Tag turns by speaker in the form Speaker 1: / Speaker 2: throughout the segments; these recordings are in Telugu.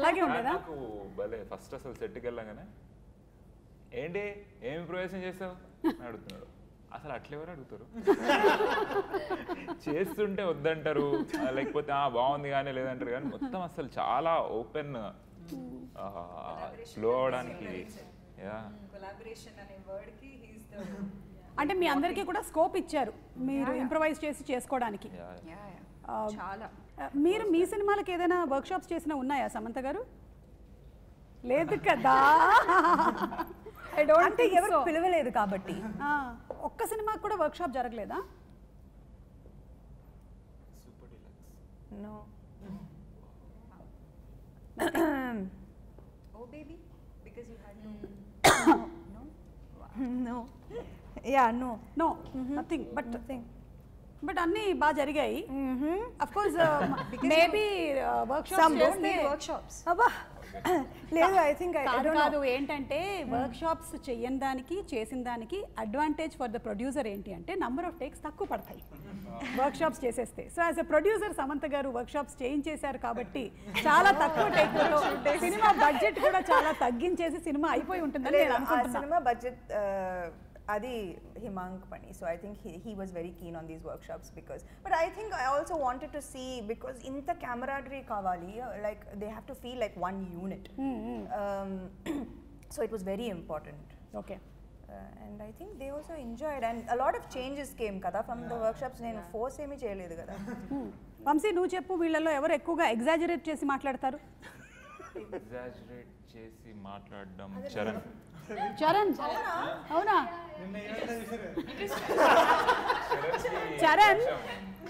Speaker 1: అలాగే ఉండేదా?
Speaker 2: నాకు భలే ఫస్ట్ అసలు సెట్కి వెళ్ళగానే ఏంటి ఏమి ప్రవేశం చేస్తావు అని అడుగుతున్నాడు. అసలు అట్లెవరు అడుగుతారు? చేస్తుంటే వద్దంటారు, లేకపోతే బాగుంది కానీ లేదంటారు, కానీ మొత్తం అసలు చాలా ఓపెన్ ఫ్లో అవడానికి.
Speaker 1: అంటే మీ అందరికీ కూడా స్కోప్ ఇచ్చారు మీరు ఇంప్రవైజ్ చేసి చేసుకోవడానికి. మీరు మీ సినిమాలకు ఏదైనా వర్క్షాప్స్ చేసినా ఉన్నాయా సమంత గారు? లేదు కదా,
Speaker 3: అంటే ఎవరు పిలవలేదు కాబట్టి.
Speaker 1: ఒక్క సినిమాకి కూడా వర్క్షాప్ జరగలేదా?
Speaker 3: No.
Speaker 4: Oh baby, because you had
Speaker 3: no. Yeah, no.
Speaker 1: No, nothing. But అన్నీ బాగా జరిగాయి. Of course, maybe workshops.
Speaker 3: Some don't need workshops. అబ్బా లేదు, ఐ థింక్
Speaker 1: కాదు. ఏంటంటే వర్క్షాప్స్ చేయని దానికి చేసిన దానికి అడ్వాంటేజ్ ఫర్ ద ప్రొడ్యూసర్ ఏంటి అంటే నంబర్ ఆఫ్ టేక్స్ తక్కువ పడతాయి వర్క్షాప్స్ చేసేస్తే. So as a producer Samantha గారు వర్క్షాప్స్ చేయించేశారు కాబట్టి చాలా తక్కువ టేక్లో సినిమా బడ్జెట్ కూడా చాలా తగ్గించేసి సినిమా అయిపోయి ఉంటుందని నేను అనుకుంటున్నాను.
Speaker 3: Cinema budget adi Himang Pani, so I think he was very keen on these workshops because, but I think I also wanted to see, because inta camaraderie kavali, like they have to feel like one unit. So it was very important.
Speaker 1: Okay.
Speaker 3: And I think they also enjoyed, and a lot of changes came kada from the workshops. Nenu force emi cheyaledu kada.
Speaker 1: Vansi nu cheppu veelalo evaru ekkuva exaggerate chesi maatladtaru?
Speaker 2: Exaggerate chesi maatladam Charan.
Speaker 1: Charan అవునా? చరణ్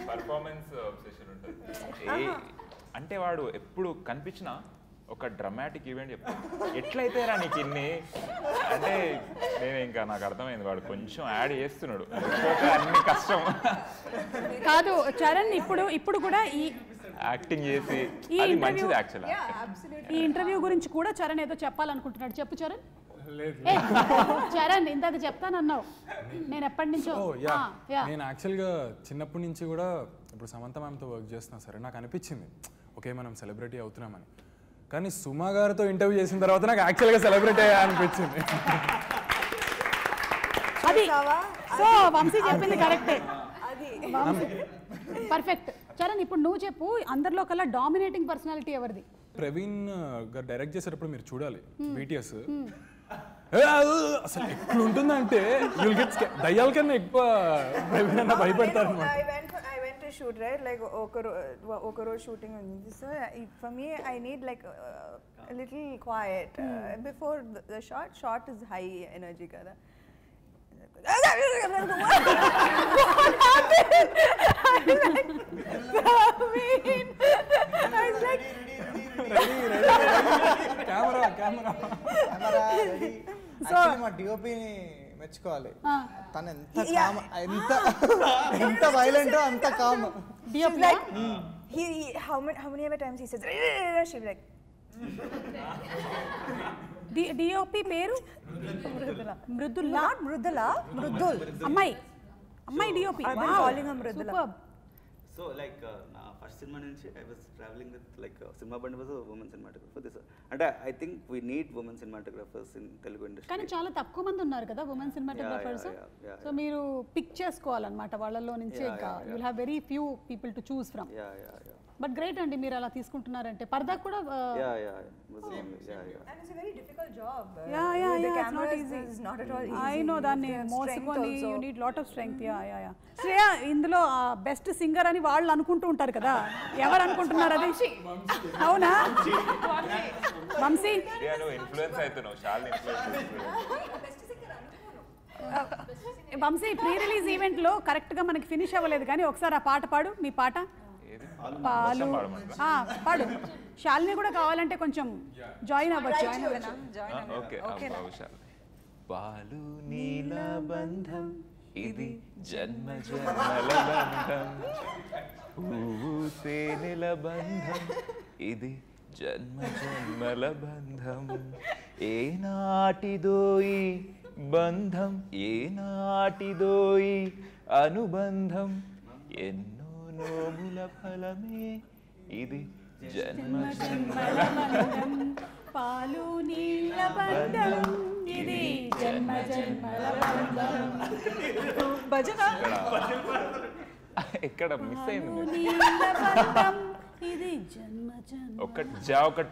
Speaker 2: పర్ఫార్మెన్స్ అబ్సెషన్ ఉంటుంది. అంటే వాడు ఎప్పుడు కనిపించినా ఒక డ్రామాటిక్ ఈవెంట్ చెప్తాను, ఎట్లయితే రా నీకు ఇన్ని అంటే నేను ఇంకా నాకు అర్థమైంది వాడు కొంచెం యాడ్ చేస్తున్నాడు, అన్ని కష్టం
Speaker 1: కాదు. చరణ్ ఇప్పుడు కూడా ఈ
Speaker 2: యాక్టింగ్ చేసి అది మంచిది యాక్చువల్లీ.
Speaker 1: ఈ ఇంటర్వ్యూ గురించి కూడా చరణ్ ఏదో చెప్పాలనుకుంటున్నాడు. చెప్పు చరణ్. చరణ్ ఇందాక చెప్తానన్నావు, నేను ఎప్పటి నుంచో.
Speaker 5: నేను యాక్చువల్గా చిన్నప్పటి నుంచి కూడా ఇప్పుడు సమంత మ్యామ్తో వర్క్ చేస్తున్నా సరే నాకు అనిపించింది ఓకే మనం సెలబ్రిటీ అవుతున్నామని. కానీ సుమా గారితో ఇంటర్వ్యూ చేసిన తర్వాత నాకు యాక్చువల్గా సెలబ్రిటీ అయ్యా అనిపించింది.
Speaker 1: అది సో వంశీ చెప్పింది కరెక్టే, పర్ఫెక్ట్. చరణ్ ఇప్పుడు నువ్వు చెప్పు, అందరిలో కల్లా డామినేటింగ్ పర్సనాలిటీ ఎవరిది?
Speaker 5: ప్రవీణ్ గారు డైరెక్ట్ చేసేటప్పుడు మీరు చూడాలి BTS అసలు ఎప్పుడు ఉంటుందంటే దయ్యాల కన్నా ఎక్కువ ప్రవీణ్ అన్న భయపడతారు.
Speaker 3: I went to shoot, right, like okaro shooting undi, so for me I need like a little quiet before the shot is high energy kada.
Speaker 6: మా డిఓపిని మెచ్చుకోవాలి, తను ఎంత వైలెంట్ అంత com.
Speaker 3: Like how many ever times he says she like
Speaker 1: DOP పేరు మృదుల్.
Speaker 3: not Mrudula, Mrudul.
Speaker 1: అమ్మాయి DOP.
Speaker 3: I've been calling her Mrudula.
Speaker 1: Superb.
Speaker 7: So like na first cinema nunchi I was traveling with like cinema band was a woman cinematographer. This and I think we need women cinematographers in Telugu industry.
Speaker 1: కానీ చాలా తక్కువ మంది ఉన్నారు కదా ఉమెన్ సినిమాటోగ్రాఫర్స్. సో మీరు పిక్ చేసుకోవాలన్నమాట వాళ్ళలో నుంచి. ఇంకా you will have very few people to choose from. But great అండి మీరు అలా తీసుకుంటున్నారంటే. పర్దా కూడా
Speaker 3: And it's a very difficult job.
Speaker 1: The
Speaker 3: camera
Speaker 1: is
Speaker 3: not at all easy.
Speaker 1: I know దాన్ని మోసుకొని you need lot of strength. Shreya ఇందులో బెస్ట్ సింగర్ అని వాళ్ళు అనుకుంటూ ఉంటారు కదా, ఎవరు అనుకుంటున్నారు అది? అవునా వంశీ?
Speaker 2: ఇన్ఫ్లుయెన్స్ అవుతున్నావు చాలా.
Speaker 1: వంశీ ప్రీ రిలీజ్ ఈవెంట్ లో కరెక్ట్ గా మనకి ఫినిష్ అవ్వలేదు, కానీ ఒకసారి ఆ పాట పాడు, మీ పాట. పాలు పాడు. శాలిని కూడా కావాలంటే కొంచెం జాయిన్ అవ్వచ్చు.
Speaker 2: పాలు నీల బంధం ఇది జన్మ జన్మల బంధం, పువ్వు తేనెల బంధం ఇది జన్మ జన్మల బంధం, ఏనాటిదోయి బంధం ఏనాటిదోయి అనుబంధం, ఎన్నో నోముల ఫలమే ఇది
Speaker 1: జన్మ జన్మల బంధం పాలు నీళ్ళ బంధం ఇది జన్మ జన్మల బంధం భజన
Speaker 2: ఎక్కడ మిస్ అయింది
Speaker 1: పాలు
Speaker 2: మీకు?
Speaker 1: నీళ్ళ బంధం ఇది జన్మ జన్మ
Speaker 2: ఒకటి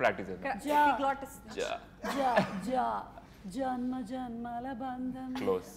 Speaker 2: ప్రాక్టీస్ చేద్దాం. జా
Speaker 1: జ జ జన్మ జన్మల బంధం
Speaker 2: క్లోజ్